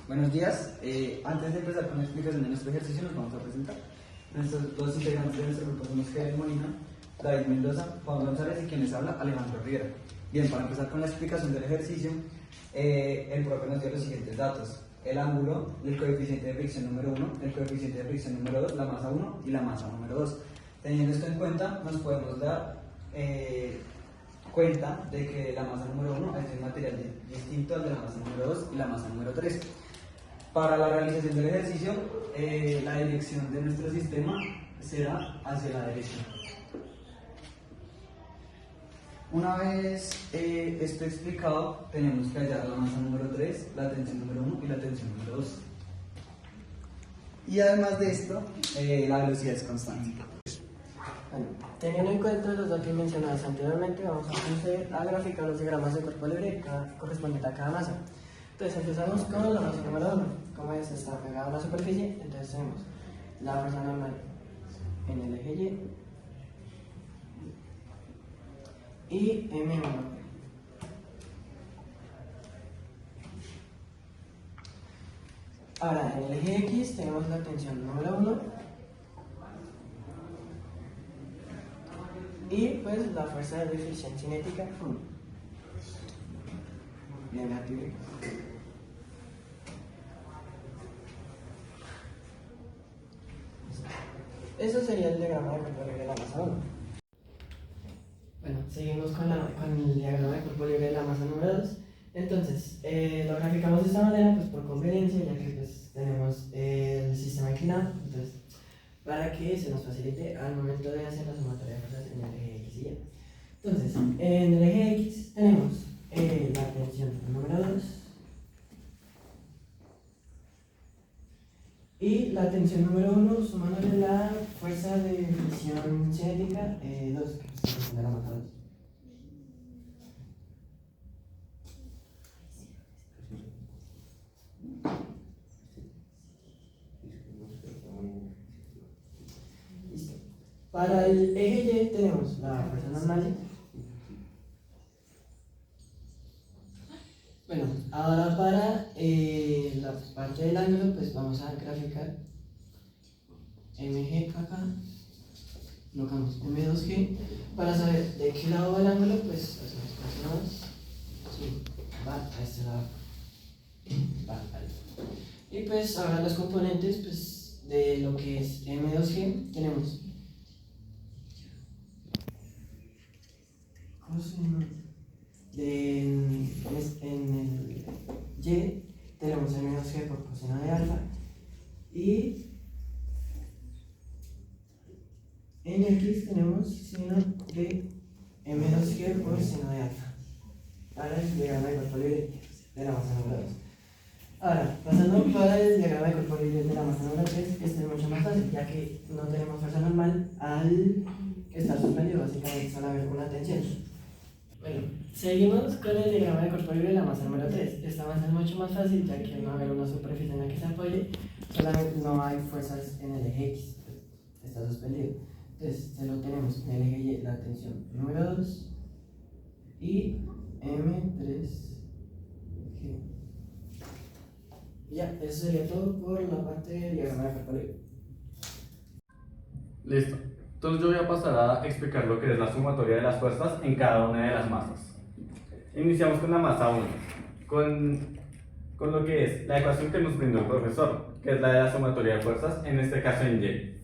Buenos días. Antes de empezar con la explicación de nuestro ejercicio, nos vamos a presentar. Nuestros dos integrantes de nuestro grupo somos Kevin Molina, David Mendoza, Juan González y quien les habla, Alejandro Rivera. Bien, para empezar con la explicación del ejercicio, el profe nos dio los siguientes datos: el ángulo, el coeficiente de fricción número 1, el coeficiente de fricción número 2, la masa 1 y la masa número 2. Teniendo esto en cuenta, nos podemos dar cuenta de que la masa número 1 es un material distinto al de la masa número 2 y la masa número 3. Para la realización del ejercicio, la dirección de nuestro sistema será hacia la derecha. Una vez esto explicado, tenemos que hallar la masa número 3, la tensión número 1 y la tensión número 2. Y además de esto, la velocidad es constante. Bueno, teniendo en cuenta los datos mencionados anteriormente, vamos a proceder a graficar los diagramas de cuerpo libre correspondiente a cada masa. Entonces empezamos con la masa número 1. Como es, está pegada a la superficie, entonces tenemos la fuerza normal en el eje Y M1. Ahora, en el eje X tenemos la tensión número 1 y pues la fuerza de fricción cinética 1. Negativo. Eso sería el diagrama de cuerpo libre de la masa 1. Bueno, seguimos con el diagrama de cuerpo libre de la masa número 2. Entonces, lo graficamos de esta manera pues por conveniencia, ya que pues tenemos el sistema inclinado, entonces para que se nos facilite al momento de hacer la sumatoria de fuerzas en el eje X y Y. Entonces, en el eje X tenemos la tensión número 2 y la tensión número 1 sumándole la fuerza de fricción cinética 2, que es la masa 2. Listo. Para el eje Y tenemos la fuerza normal. Bueno, ahora para la parte del ángulo, pues vamos a graficar MG acá, colocamos M2G, para saber de qué lado va el ángulo, pues hacemos presionados, sí, va a este lado, va ahí. Y pues ahora los componentes pues, de lo que es M2G, tenemos coseno. En el Y tenemos M2G por coseno de alfa y en X tenemos seno de M2G por seno de alfa. Ahora el diagrama de cuerpo libre de la masa número 2. Ahora, pasando para el diagrama de cuerpo libre de la masa número 3, este es mucho más fácil, ya que no tenemos fuerza normal al estar suspendido, básicamente solo haber una tensión. Bueno, seguimos con el diagrama de cuerpo libre de la masa número 3. Esta masa es mucho más fácil, ya que no va a haber una superficie en la que se apoye, solamente no hay fuerzas en el eje X, está suspendido. Entonces, se lo tenemos en el eje Y, la tensión número 2 y M3G. Ya, eso sería todo por la parte del diagrama de cuerpo libre. Listo. Entonces yo voy a pasar a explicar lo que es la sumatoria de las fuerzas en cada una de las masas. Iniciamos con la masa 1, con lo que es la ecuación que nos brindó el profesor, que es la de la sumatoria de fuerzas, en este caso en Y.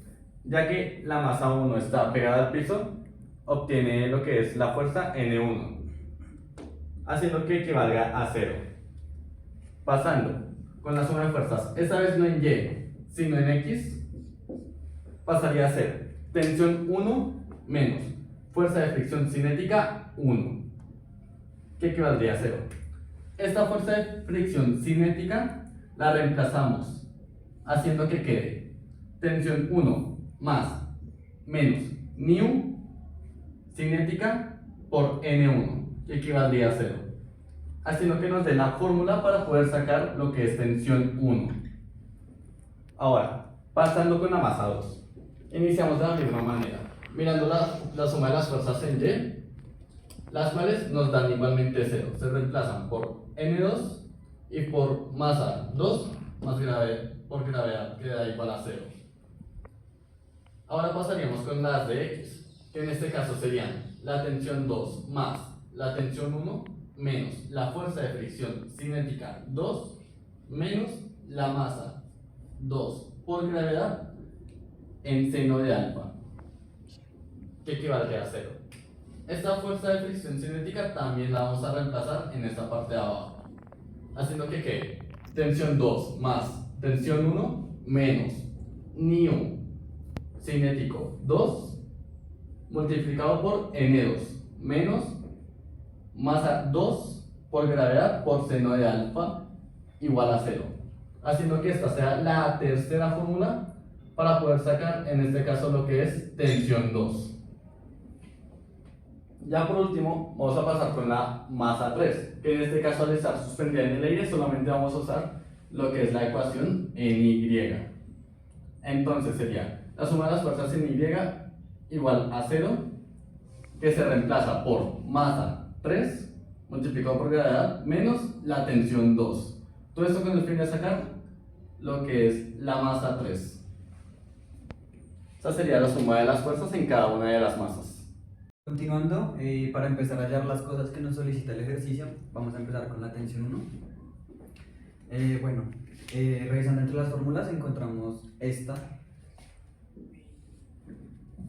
Ya que la masa 1 está pegada al piso, obtiene lo que es la fuerza N1, haciendo que equivalga a 0. Pasando con la suma de fuerzas, esta vez no en Y, sino en X, pasaría a ser tensión 1 menos fuerza de fricción cinética 1, que equivaldría a 0. Esta fuerza de fricción cinética la reemplazamos haciendo que quede tensión 1 más menos μ cinética por N1, que equivaldría a 0, haciendo que nos dé la fórmula para poder sacar lo que es tensión 1. Ahora, pasando con la masa 2. Iniciamos de la misma manera, mirando la suma de las fuerzas en Y, las cuales nos dan igualmente 0, se reemplazan por N2 y por masa 2 más por gravedad queda igual a 0. Ahora pasaríamos con las de X, que en este caso serían la tensión 2 más la tensión 1 menos la fuerza de fricción cinética 2 menos la masa 2 por gravedad en seno de alfa, que equivale a 0. Esta fuerza de fricción cinética también la vamos a reemplazar en esta parte de abajo, haciendo que quede tensión 2 más tensión 1 menos N cinético 2 multiplicado por N2 menos masa 2 por gravedad por seno de alfa igual a 0, haciendo que esta sea la tercera fórmula para poder sacar en este caso lo que es tensión 2. Ya por último vamos a pasar con la masa 3, que en este caso al estar suspendida en el aire solamente vamos a usar lo que es la ecuación en Y. Entonces sería la suma de las fuerzas en Y igual a 0, que se reemplaza por masa 3 multiplicado por gravedad menos la tensión 2. Todo esto con el fin de sacar lo que es la masa 3. Esa sería la suma de las fuerzas en cada una de las masas. Continuando, para empezar a hallar las cosas que nos solicita el ejercicio, vamos a empezar con la tensión 1. Revisando entre las fórmulas encontramos esta,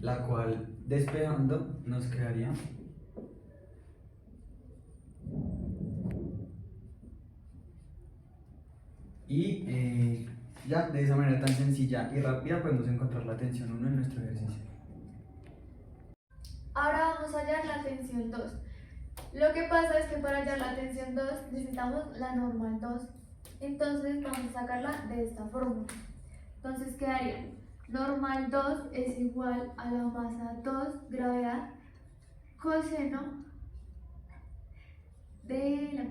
la cual despejando nos quedaría y ya de esa manera tan sencilla y rápida podemos encontrar la tensión 1 en nuestro ejercicio. Ahora vamos a hallar la tensión 2. Lo que pasa es que para hallar la tensión 2 necesitamos la normal 2. Entonces vamos a sacarla de esta fórmula. Entonces quedaría normal 2 es igual a la masa 2 gravedad coseno de la...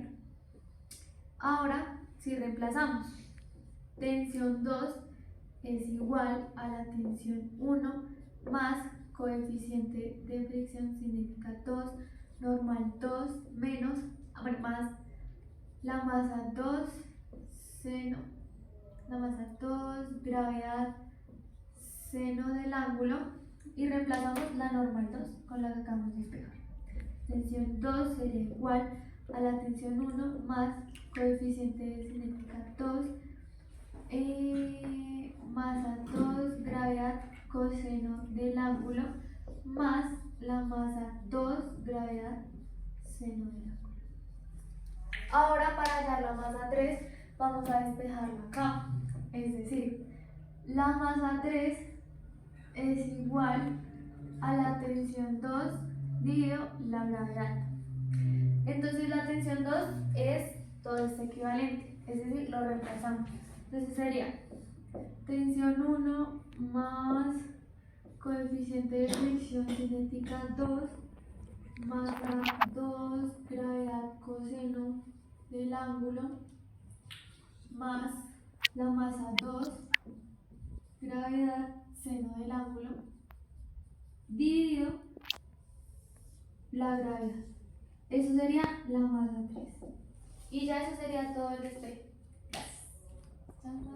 Ahora, si reemplazamos, tensión 2 es igual a la tensión 1 más coeficiente de fricción cinética 2, normal 2 menos, más la masa 2 seno, la masa 2 gravedad seno del ángulo, y reemplazamos la normal 2 con la que acabamos de despejar. Tensión 2 sería igual a la tensión 1 más coeficiente de cinética 2, masa 2 gravedad coseno del ángulo más la masa 2 gravedad seno del ángulo. Ahora para hallar la masa 3 vamos a despejarla acá, es decir, la masa 3 es igual a la tensión 2 dividido la gravedad. Entonces la tensión 2 es todo este equivalente, es decir, lo reemplazamos. Entonces sería tensión 1 más coeficiente de fricción cinética 2 masa 2 gravedad coseno del ángulo más la masa 2 gravedad seno del ángulo dividido la gravedad. Eso sería la masa 3. Y ya eso sería todo el despejo. Gracias.